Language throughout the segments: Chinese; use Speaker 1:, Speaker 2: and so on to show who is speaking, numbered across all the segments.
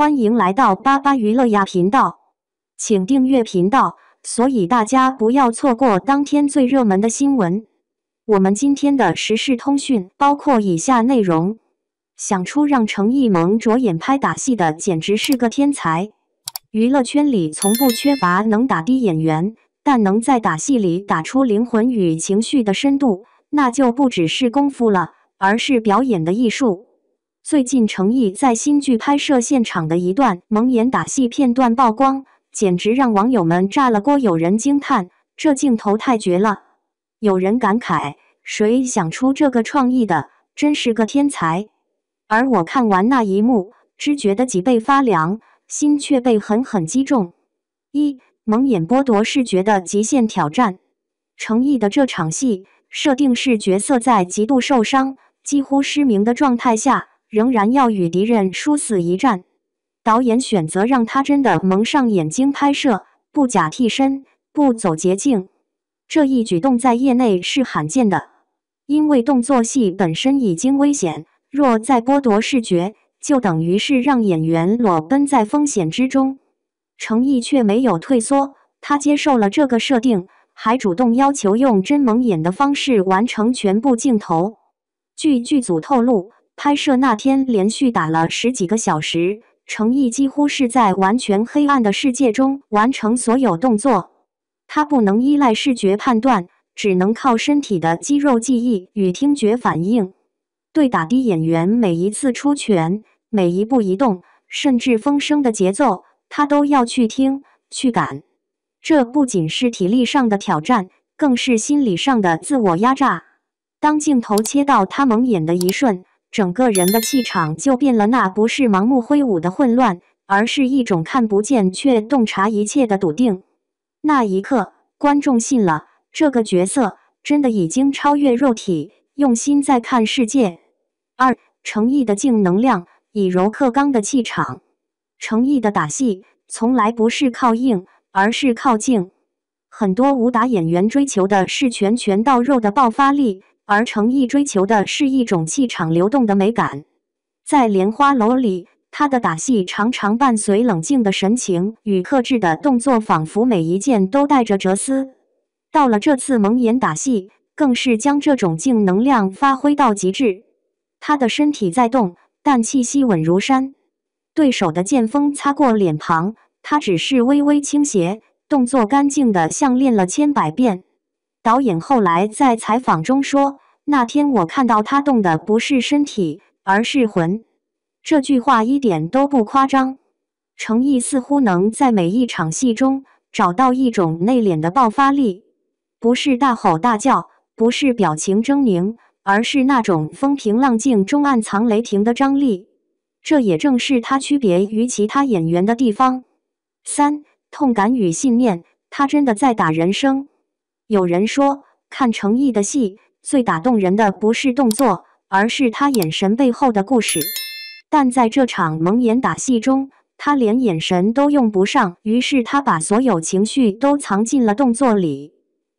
Speaker 1: 欢迎来到巴巴娱乐呀频道，请订阅频道，所以大家不要错过当天最热门的新闻。我们今天的时事通讯包括以下内容：想出让程艺萌着眼拍打戏的，简直是个天才。娱乐圈里从不缺乏能打的演员，但能在打戏里打出灵魂与情绪的深度，那就不只是功夫了，而是表演的艺术。最近程艺在新剧拍摄现场的一段蒙眼打戏片段曝光，简直让网友们炸了锅。有人惊叹这镜头太绝了，有人感慨谁想出这个创意的，真是个天才。而我看完那一幕，只觉得脊背发凉，心却被狠狠击中。蒙眼剥夺视觉的极限挑战。程艺的这场戏设定是角色在极度受伤、几乎失明的状态下，仍然要与敌人殊死一战。导演选择让他真的蒙上眼睛拍摄，不假替身，不走捷径。这一举动在业内是罕见的，因为动作戏本身已经危险，若再剥夺视觉，就等于是让演员裸奔在风险之中。程艺却没有退缩，他接受了这个设定，还主动要求用真蒙眼的方式完成全部镜头。据剧组透露，拍摄那天连续打了10几个小时，程艺几乎是在完全黑暗的世界中完成所有动作。他不能依赖视觉判断，只能靠身体的肌肉记忆与听觉反应。对打的演员每一次出拳，每一步移动，甚至风声的节奏，他都要去听、去感。这不仅是体力上的挑战，更是心理上的自我压榨。当镜头切到他蒙眼的一瞬，整个人的气场就变了，那不是盲目挥舞的混乱，而是一种看不见却洞察一切的笃定。那一刻，观众信了，这个角色真的已经超越肉体，用心在看世界。程艺的静能量以柔克刚的气场。程艺的打戏从来不是靠硬，而是靠静。很多武打演员追求的是拳到肉的爆发力，而程艺追求的是一种气场流动的美感。在莲花楼里，他的打戏常常伴随冷静的神情与克制的动作，仿佛每一件都带着哲思。到了这次蒙眼打戏，更是将这种静能量发挥到极致。他的身体在动，但气息稳如山。对手的剑锋擦过脸庞，他只是微微倾斜，动作干净的像练了千百遍。导演后来在采访中说，那天我看到他动的不是身体，而是魂。这句话一点都不夸张。程艺似乎能在每一场戏中找到一种内敛的爆发力，不是大吼大叫，不是表情狰狞，而是那种风平浪静中暗藏雷霆的张力。这也正是他区别于其他演员的地方。痛感与信念，他真的在打人生。有人说，看程艺的戏，最打动人的不是动作，而是他眼神背后的故事。但在这场蒙眼打戏中，他连眼神都用不上，于是他把所有情绪都藏进了动作里。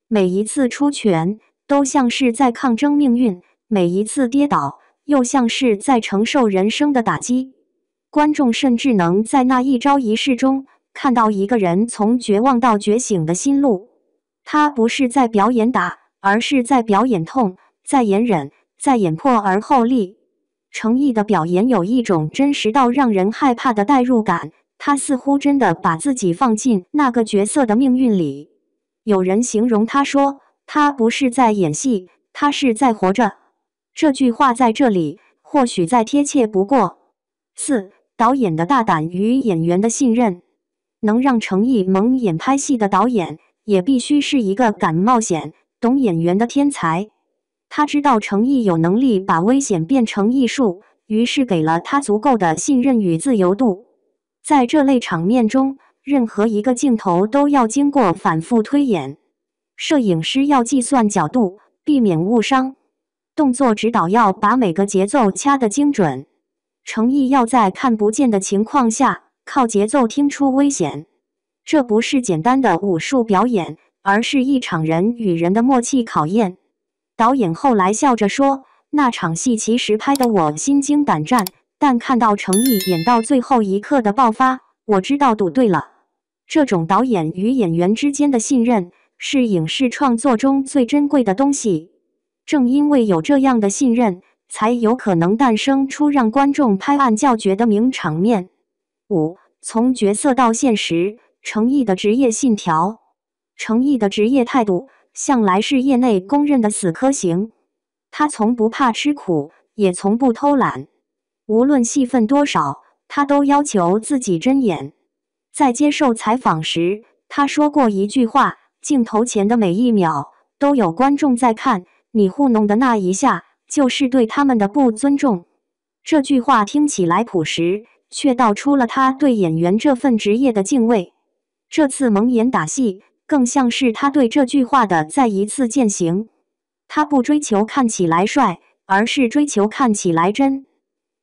Speaker 1: 每一次出拳，都像是在抗争命运，每一次跌倒，又像是在承受人生的打击。观众甚至能在那一招一式中，看到一个人从绝望到觉醒的心路。他不是在表演打，而是在表演痛，在演忍，在演破而后立。程艺的表演有一种真实到让人害怕的代入感，他似乎真的把自己放进那个角色的命运里。有人形容他说，他不是在演戏，他是在活着。这句话在这里或许再贴切不过。导演的大胆与演员的信任。能让程艺蒙眼拍戏的导演，也必须是一个敢冒险、懂演员的天才。他知道程艺有能力把危险变成艺术，于是给了他足够的信任与自由度。在这类场面中，任何一个镜头都要经过反复推演。摄影师要计算角度，避免误伤。动作指导要把每个节奏掐得精准。程艺要在看不见的情况下，靠节奏听出危险。这不是简单的武术表演，而是一场人与人的默契考验。导演后来笑着说，那场戏其实拍得我心惊胆战，但看到程毅演到最后一刻的爆发，我知道赌对了。这种导演与演员之间的信任，是影视创作中最珍贵的东西。正因为有这样的信任，才有可能诞生出让观众拍案叫绝的名场面。5. 从角色到现实，程毅的职业信条。程毅的职业态度向来是业内公认的死磕型，他从不怕吃苦，也从不偷懒。无论戏份多少，他都要求自己真演。在接受采访时，他说过一句话：镜头前的每一秒都有观众在看，你糊弄的那一下就是对他们的不尊重。这句话听起来朴实，却道出了他对演员这份职业的敬畏。这次蒙眼打戏更像是他对这句话的再一次践行。他不追求看起来帅，而是追求看起来真。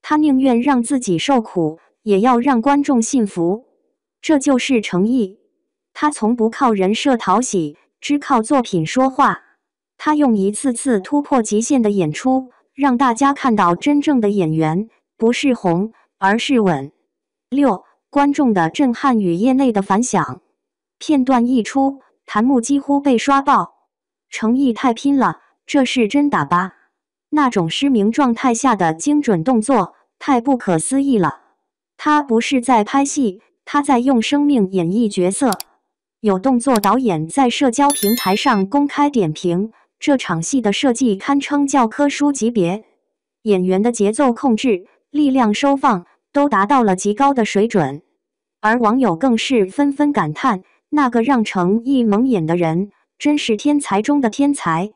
Speaker 1: 他宁愿让自己受苦，也要让观众信服。这就是程毅。他从不靠人设讨喜，只靠作品说话。他用一次次突破极限的演出，让大家看到真正的演员不是红，而是稳。6. 观众的震撼与业内的反响。片段一出，弹幕几乎被刷爆。程毅太拼了，这是真打吧？那种失明状态下的精准动作，太不可思议了。他不是在拍戏，他在用生命演绎角色。有动作导演在社交平台上公开点评，这场戏的设计堪称教科书级别，演员的节奏控制、力量收放都达到了极高的水准。而网友更是纷纷感叹，那个让程毅蒙眼的人，真是天才中的天才。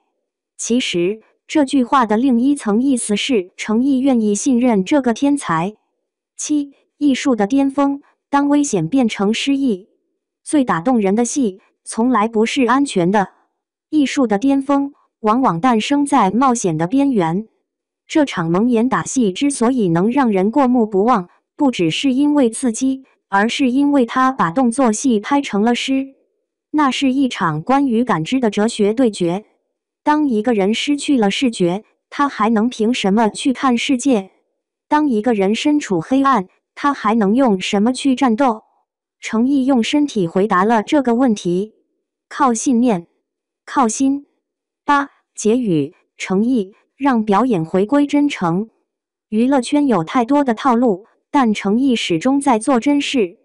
Speaker 1: 其实，这句话的另一层意思是，程毅愿意信任这个天才。7. 艺术的巅峰，当危险变成诗意。最打动人的戏，从来不是安全的。艺术的巅峰，往往诞生在冒险的边缘。这场蒙眼打戏之所以能让人过目不忘，不只是因为刺激，而是因为他把动作戏拍成了诗。那是一场关于感知的哲学对决。当一个人失去了视觉，他还能凭什么去看世界？当一个人身处黑暗，他还能用什么去战斗？程毅用身体回答了这个问题。靠信念，靠心。8. 结语，程毅让表演回归真诚。娱乐圈有太多的套路，但程毅始终在做真事。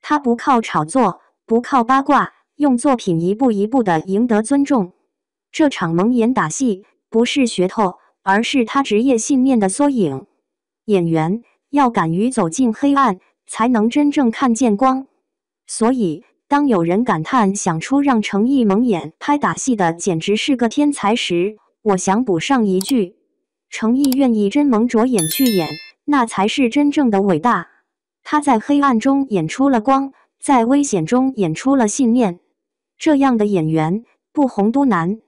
Speaker 1: 他不靠炒作，不靠八卦，用作品一步一步地赢得尊重。这场蒙眼打戏不是噱头，而是他职业信念的缩影。演员要敢于走进黑暗，才能真正看见光。所以，当有人感叹想出让程毅蒙眼拍打戏的简直是个天才时，我想补上一句：程毅愿意真蒙着眼去演，那才是真正的伟大。他在黑暗中演出了光，在危险中演出了信念。这样的演员不红都难。